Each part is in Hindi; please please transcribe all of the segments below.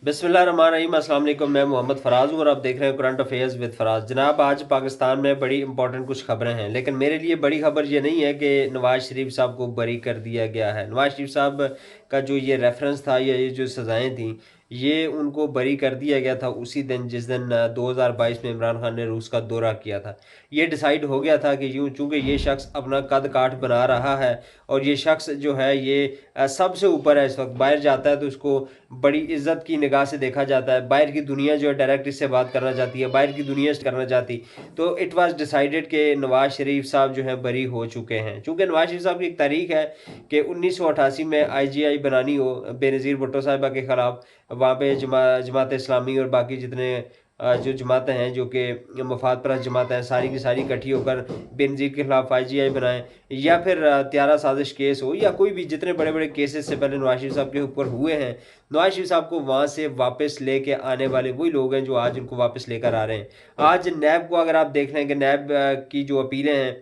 बिस्मिल्लाहिर्रहमानिर्रहीम। अस्सलाम वालेकुम। मैं मोहम्मद फ़राज़ हूँ और आप देख रहे हैं करंट अफेयर्स विद फ़राज़। जनाब, आज पाकिस्तान में बड़ी इंपॉर्टेंट कुछ खबरें हैं, लेकिन मेरे लिए बड़ी खबर ये नहीं है कि नवाज़ शरीफ साहब को बरी कर दिया गया है। नवाज़ शरीफ साहब का जो ये रेफरेंस था या ये जो सज़ाएँ थी, ये उनको बरी कर दिया गया था उसी दिन जिस दिन 2022 में इमरान खान ने रूस का दौरा किया था। ये डिसाइड हो गया था कि यूँ चूँकि ये शख्स अपना कद काठ बना रहा है और ये शख्स जो है ये सबसे ऊपर है। इस वक्त बाहर जाता है तो उसको बड़ी इज्जत की निगाह से देखा जाता है। बाहर की दुनिया जो है डायरेक्ट इससे बात करना चाहती है, बाहर की दुनिया से करना चाहती। तो इट वाज डिसाइडेड कि नवाज शरीफ साहब जो है बरी हो चुके हैं। चूँकि नवाज शरीफ साहब की एक तारीख है कि 1988 में IGI बनानी हो बेनज़ीर भुट्टो साहिबा के ख़िलाफ़। वहाँ पे जमात इस्लामी और बाकी जितने जो जमातें हैं जो कि मफाद परस्त जमातें हैं, सारी की सारी इकट्ठी होकर बेनज़ीर के खिलाफ IGI बनाएं, या फिर त्यारा साजिश केस हो या कोई भी जितने बड़े बड़े केसेस से पहले नवाज शरीफ साहब के ऊपर हुए हैं, नवाज शरीफ साहब को वहाँ से वापस लेके आने वाले वही लोग हैं जो आज उनको वापस लेकर आ रहे हैं। आज नैब को अगर आप देख रहे हैं कि नैब की जो अपीलें हैं,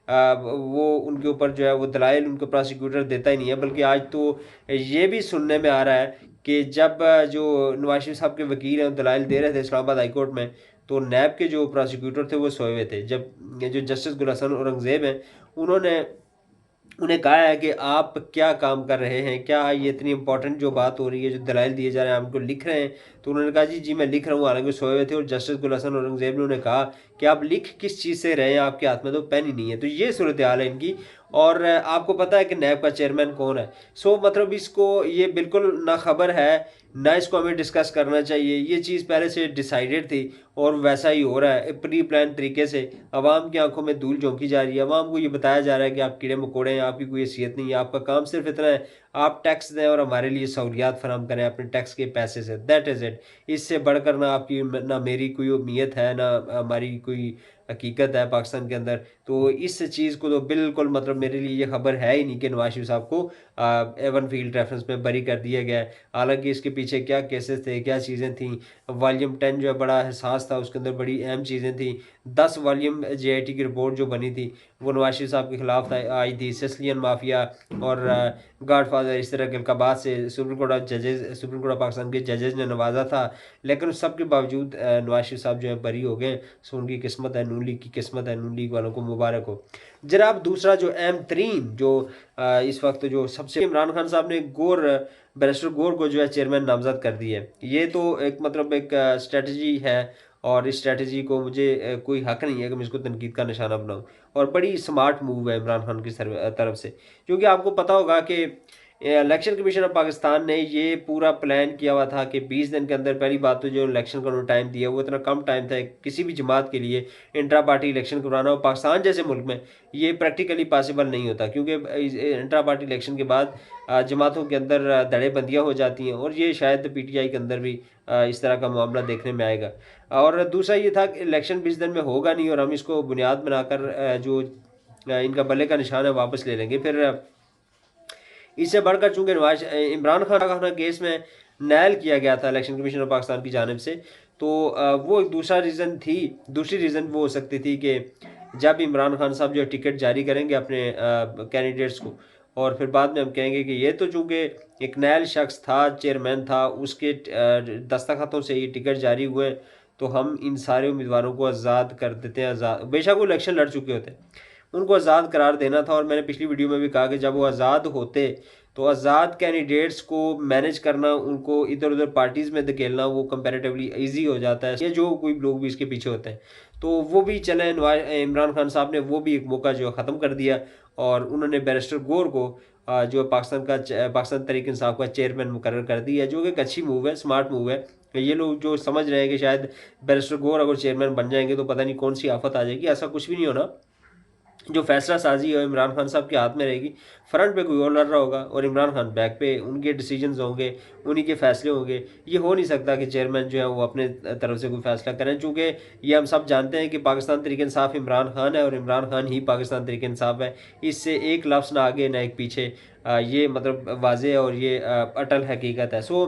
वो उनके ऊपर जो है वो दलाइल उनको प्रोसिक्यूटर देता ही नहीं है, बल्कि आज तो ये भी सुनने में आ रहा है कि जब जो नवाज शरीफ साहब के वकील हैं दलाइल दे रहे थे इस्लामाबाद हाई कोर्ट में, तो नैब के जो प्रोसिक्यूटर थे वो सोए हुए थे। जब जो जस्टिस गुल हसन औरंगजेब हैं, उन्होंने उन्हें कहा है कि आप क्या काम कर रहे हैं, क्या ये इतनी इंपॉर्टेंट जो बात हो रही है, जो दलाइल दिए जा रहे हैं, आप उनको लिख रहे हैं? तो उन्होंने कहा जी जी मैं लिख रहा हूँ, हालांकि सोए हुए थे। और जस्टिस गुल हसन औरंगजेब ने उन्हें कहा कि आप लिख किस चीज़ से रहे हैं, आपके हाथ में तो पेन ही नहीं है। तो ये सूरत हाल है इनकी। और आपको पता है कि नैब का चेयरमैन कौन है। सो मतलब इसको ये बिल्कुल ना खबर है, ना इसको हमें डिस्कस करना चाहिए। ये चीज़ पहले से डिसाइडेड थी और वैसा ही हो रहा है प्री प्लान तरीके से। आवाम की आंखों में धूल झोंकी जा रही है, आवाम को ये बताया जा रहा है कि आप कीड़े मकोड़े हैं, आपकी कोई हैसियत नहीं है, आपका काम सिर्फ इतना है आप टैक्स दें और हमारे लिए सहूलियात फराम करें अपने टैक्स के पैसे से। That is it. इससे बढ़कर ना आपकी ना मेरी कोई उम्मीद है, ना हमारी कोई हकीकत है पाकिस्तान के अंदर। तो इस चीज़ को तो बिल्कुल मतलब मेरे लिए ये खबर है ही नहीं कि नवाज शरीफ साहब को एवन फील्ड रेफरेंस में बरी कर दिया गया है। हालांकि इसके पीछे क्या केसेस थे, क्या चीज़ें थी। वॉल्यूम 10 जो है बड़ा हसास था, उसके अंदर बड़ी अहम चीज़ें थी। 10 वॉल्यूम JIT की रिपोर्ट जो बनी थी वो नवाज शरीफ साहब के खिलाफ आई थी। सिसलियन माफिया और गॉडफादर इस तरह के अलकाबात से सुप्रीम कोर्ट ऑफ पाकिस्तान के जजेस ने नवाजा था। लेकिन उस सब के बावजूद नवाज शरीफ साहब जो है बरी हो गए। सो उनकी किस्मत है, नून लीग की किस्मत है, नून लीग वालों को मुबारक हो। जनाब, दूसरा जो अहम तरीन जो इस वक्त जो सबसे इमरान खान साहब ने बैरिस्टर गौर को जो है चेयरमैन नामजद कर दी है। ये तो एक मतलब एक स्ट्रेटजी है और इस स्ट्रेटजी को मुझे कोई हक नहीं है कि मैं इसको तनकीद का निशाना बनाऊं। और बड़ी स्मार्ट मूव है इमरान खान की तरफ से, क्योंकि आपको पता होगा कि इलेक्शन कमीशन ऑफ पाकिस्तान ने ये पूरा प्लान किया हुआ था कि 20 दिन के अंदर, पहली बात तो जो इलेक्शन का उन्होंने टाइम दिया वो इतना कम टाइम था किसी भी जमात के लिए इंट्रा पार्टी इलेक्शन करवाना हो पाकिस्तान जैसे मुल्क में। ये प्रैक्टिकली पॉसिबल नहीं होता, क्योंकि इंट्रा पार्टी इलेक्शन के बाद जमातों के अंदर धड़ेबंदियाँ हो जाती हैं, और ये शायद PTI के अंदर भी इस तरह का मामला देखने में आएगा। और दूसरा ये था कि इलेक्शन 20 दिन में होगा नहीं और हम इसको बुनियाद बनाकर जो इनका बल्ले का निशान है वापस ले लेंगे। फिर इससे बढ़कर चूंकि इमरान खान का केस में नायल किया गया था इलेक्शन कमीशन ऑफ पाकिस्तान की जानिब से, तो वो एक दूसरा रीज़न थी। दूसरी रीज़न वो हो सकती थी कि जब इमरान खान साहब जो टिकट जारी करेंगे अपने कैंडिडेट्स को, और फिर बाद में हम कहेंगे कि ये तो चूँकि एक नायल शख्स था, चेयरमैन था, उसके दस्तखतों से ये टिकट जारी हुए, तो हम इन सारे उम्मीदवारों को आज़ाद कर देते हैं। आज़ाद बेशक वो इलेक्शन लड़ चुके होते, उनको आज़ाद करार देना था। और मैंने पिछली वीडियो में भी कहा कि जब वो आज़ाद होते तो आज़ाद कैंडिडेट्स को मैनेज करना, उनको इधर उधर पार्टीज़ में धकेलना वो कंपैरेटिवली इजी हो जाता है। ये जो कोई लोग भी इसके पीछे होते हैं, तो वो भी चले। इमरान खान साहब ने वो भी एक मौका जो ख़त्म कर दिया और उन्होंने बैरिस्टर गौर को जो पाकिस्तान तहरीक इंसाफ का चेयरमैन मुकर्रर कर दिया, जो कि एक अच्छी मूव है, स्मार्ट मूव है। ये लोग जो समझ रहे हैं कि शायद बैरिस्टर गौर अगर चेयरमैन बन जाएंगे तो पता नहीं कौन सी आफत आ जाएगी, ऐसा कुछ भी नहीं होना। जो फैसला साजी है इमरान खान साहब के हाथ में रहेगी। फ्रंट पे कोई और लड़ रहा होगा और इमरान खान बैक पे, उनके डिसीजंस होंगे, उन्हीं के फैसले होंगे। ये हो नहीं सकता कि चेयरमैन जो है वो अपने तरफ से कोई फैसला करें, चूँकि ये हम सब जानते हैं कि पाकिस्तान तहरीक इंसाफ इमरान खान है और इमरान खान ही पाकिस्तान तहरीक इंसाफ है। इससे एक लफ्ज़ ना आगे ना एक पीछे, ये मतलब वाजे है और ये अटल हकीकत है। सो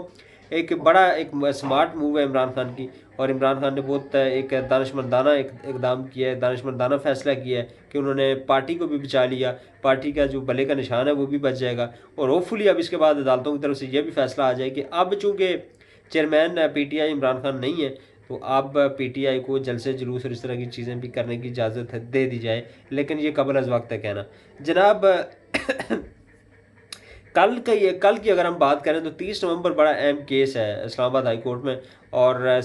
एक बड़ा एक स्मार्ट मूव है इमरान खान की, और इमरान खान ने बहुत एक दानिशमंदाना इकदाम किया है, दानिशमंदाना फैसला किया है कि उन्होंने पार्टी को भी बचा लिया। पार्टी का जो बल्ले का निशान है वो भी बच जाएगा। और होपफुली अब इसके बाद अदालतों की तरफ से यह भी फैसला आ जाए कि अब चूँकि चेयरमैन पीटीआई इमरान खान नहीं है, तो अब पीटीआई को जलसे जुलूस और इस तरह की चीज़ें भी करने की इजाज़त दे दी जाए, लेकिन ये कबल अज़ वक्त है कहना। जनाब कल की अगर हम बात करें तो 30 नवंबर बड़ा अहम केस है इस्लामाबाद हाई कोर्ट में, और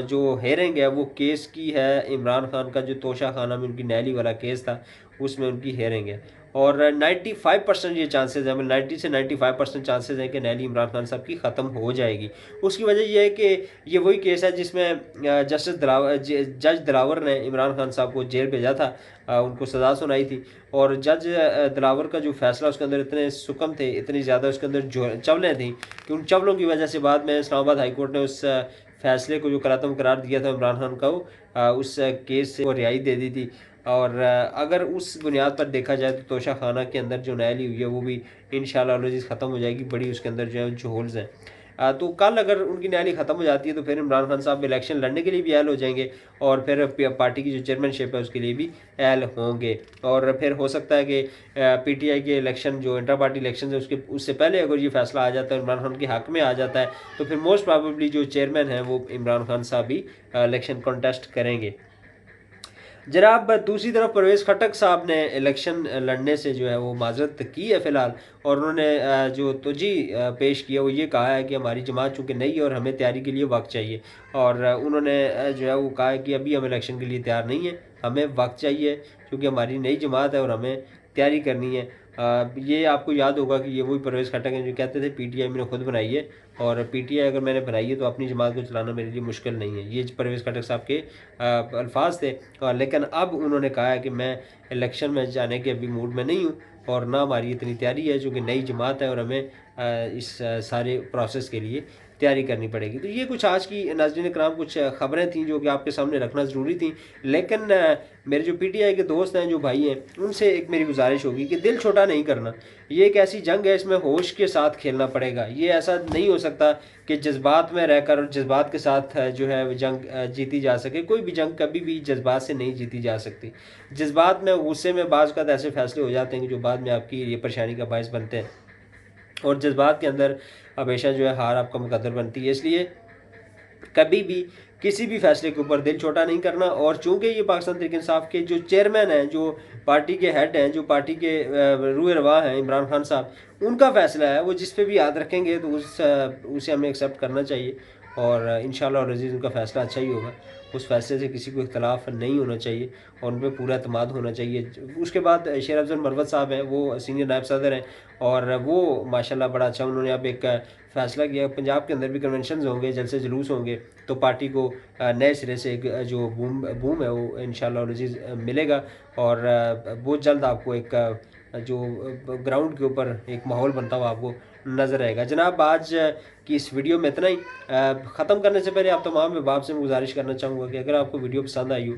जो हेयरिंग है वो केस की है इमरान खान का जो तोशा खाना में उनकी नैली वाला केस था, उसमें उनकी हेयरिंग है। और 95% ये चांसेस है, मतलब 90 से 95% चांसेस हैं कि नैली इमरान खान साहब की ख़त्म हो जाएगी। उसकी वजह यह है कि ये वही केस है जिसमें जज दिलावर ने इमरान खान साहब को जेल भेजा था, उनको सज़ा सुनाई थी, और जज दिलावर का जो फैसला उसके अंदर इतने सुकम थे, इतनी ज़्यादा उसके अंदर जो चवलें थी कि उन चवलों की वजह से बाद में इस्लामाबाद हाई कोर्ट ने उस फैसले को जो करातम करार दिया था इमरान खान का, उस केस से वो रिहाई दे दी थी। और अगर उस बुनियाद पर देखा जाए तो तोशा खाना के अंदर जो नैली हुई है वो भी इंशाल्लाह ख़त्म हो जाएगी, बड़ी उसके अंदर जो होल्स हैं। तो कल अगर उनकी न्यायाली ख़त्म हो जाती है तो फिर इमरान खान साहब इलेक्शन लड़ने के लिए भी अहल हो जाएंगे, और फिर पार्टी की जो चेयरमैनशिप है उसके लिए भी अहल होंगे। और फिर हो सकता है कि पीटीआई के इलेक्शन जो इंटर पार्टी इलेक्शन है उससे पहले अगर ये फैसला आ जाता है, इमरान खान के हक़ में आ जाता है, तो फिर मोस्ट प्रॉबेबली जो चेयरमैन है वो इमरान खान साहब ही इलेक्शन कॉन्टेस्ट करेंगे। जनाब दूसरी तरफ परवेज़ खटक साहब ने इलेक्शन लड़ने से जो है वो माजरत की है फ़िलहाल, और उन्होंने जो तोजी पेश किया वो ये कहा है कि हमारी जमात चूँकि नई है और हमें तैयारी के लिए वक्त चाहिए, और उन्होंने जो है वो कहा है कि अभी हम इलेक्शन के लिए तैयार नहीं है, हमें वक्त चाहिए क्योंकि हमारी नई जमात है और हमें तैयारी करनी है। ये आपको याद होगा कि ये वही परवेज़ खटक हैं जो कहते थे पीटीआई मैंने खुद बनाई है, और पीटीआई अगर मैंने बनाई है तो अपनी जमात को चलाना मेरे लिए मुश्किल नहीं है, ये परवेज़ खटक साहब के अल्फाज थे। लेकिन अब उन्होंने कहा है कि मैं इलेक्शन में जाने के अभी मूड में नहीं हूँ, और ना हमारी इतनी तैयारी है चूँकि नई जमात है और हमें इस सारे प्रोसेस के लिए तैयारी करनी पड़ेगी। तो ये कुछ आज की नाज़रीन कराम कुछ ख़बरें थीं जो कि आपके सामने रखना ज़रूरी थी, लेकिन मेरे जो पीटीआई के दोस्त हैं, जो भाई हैं, उनसे एक मेरी गुजारिश होगी कि दिल छोटा नहीं करना। ये एक ऐसी जंग है, इसमें होश के साथ खेलना पड़ेगा। ये ऐसा नहीं हो सकता कि जज्बात में रहकर और जज्बात के साथ जो है वो जंग जीती जा सके। कोई भी जंग कभी भी जज्बात से नहीं जीती जा सकती। जज्बात में, गुस्से में बाज़ औक़ात ऐसे फ़ैसले हो जाते हैं कि जो बाद में आपकी ये परेशानी का बायस बनते हैं, और जज्बात के अंदर हमेशा जो है हार आपका मुकद्दर बनती है। इसलिए कभी भी किसी भी फैसले के ऊपर दिल छोटा नहीं करना। और चूंकि ये पाकिस्तान तहरीक इंसाफ के जो चेयरमैन हैं, जो पार्टी के हेड हैं, जो पार्टी के रूह रवा हैं इमरान खान साहब, उनका फैसला है, वो जिस पे भी याद रखेंगे तो उसे हमें एक्सेप्ट करना चाहिए, और इंशाअल्लाह अज़ीज़ उनका फ़ैसला अच्छा ही होगा। उस फैसले से किसी को इख्तलाफ नहीं होना चाहिए और उन पर पूरा अतमाद होना चाहिए। उसके बाद शेर अफजल मरवत साहब हैं, वो सीनियर नायब सदर हैं, और वो माशाल्लाह बड़ा अच्छा उन्होंने अब एक फ़ैसला किया, पंजाब के अंदर भी कन्वेंशन होंगे, जलसे जुलूस होंगे, तो पार्टी को नए सिरे से एक जो बूम है वो इंशाअल्लाह अज़ीज़ मिलेगा, और बहुत जल्द आपको एक जो ग्राउंड के ऊपर एक माहौल बनता हुआ आपको नज़र आएगा। जनाब आज की इस वीडियो में इतना ही। ख़त्म करने से पहले आप तमाम अहबाब से मैं गुजारिश करना चाहूँगा कि अगर आपको वीडियो पसंद आई हो,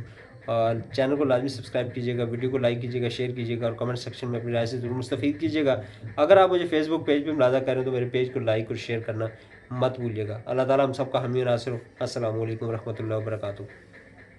चैनल को लाजमी सब्सक्राइब कीजिएगा, वीडियो को लाइक कीजिएगा, शेयर कीजिएगा, और कमेंट सेक्शन में अपनी राय से ज़रूर मुस्तफ़ीद कीजिएगा। अगर आप मुझे फेसबुक पेज पर मुलाज़ा करें तो मेरे पेज को लाइक और शेयर करना मत भूलिएगा। अल्लाह ताला हम सबका हामी नासिर हो। अस्सलामु अलैकुम रहमतुल्लाहि व बरकातुहू।